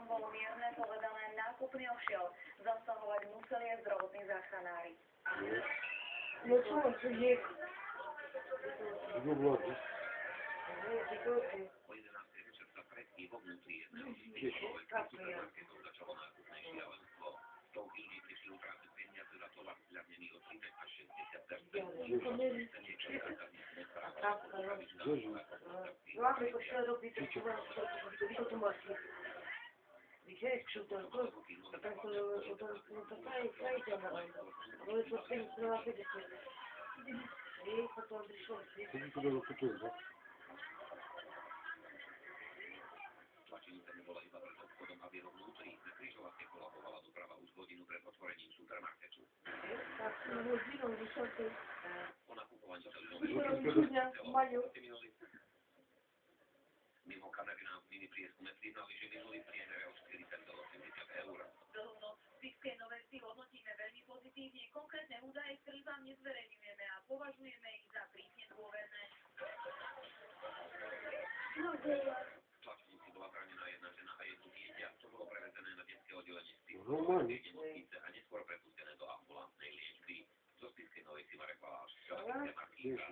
Cieľom bolo mierne povedané nákupný ošiel. Zasahovať museli aj zdravotní záchranári. No čo, čo je? O 11. večer sa predtým vo vnútri jedného z tých supermarketov začalo nákupné šialenstvo. Stovky ľudí prišli utrácať peniaze za tovar zľavnený o 30 až 60%. Widziałeś krzyłdarko? A tam to fajnie, no jest od tego strona kiedy się... I potem przyszło się... Tlačenica nebola iba pred obchodom a v jeho vnútri. Na križovatke kolabovala doprava už hodinu pred otvorením supermarketu. Tak, no rodziną, wysoką. Po nakupovaní sa mimo kamery nám v prieskume priznali, že minulý priemere o 40 do 80 eur. Dlhú v Spišskej Novej Vsi hodnotíme veľmi pozitívne. Konkrétne údaje, ktoré vám nezverejňujeme a považujeme ich za prísne dôverné. V tlačenici bola zranená jedna žena a jedno dieťa, čo bolo prevezené na detské oddelenie Spišskej nemocnice a neskôr prepustené do ambulantnej liečby. Zo Spišskej Novej Vsi Marek Baláš, Televízia Markíza.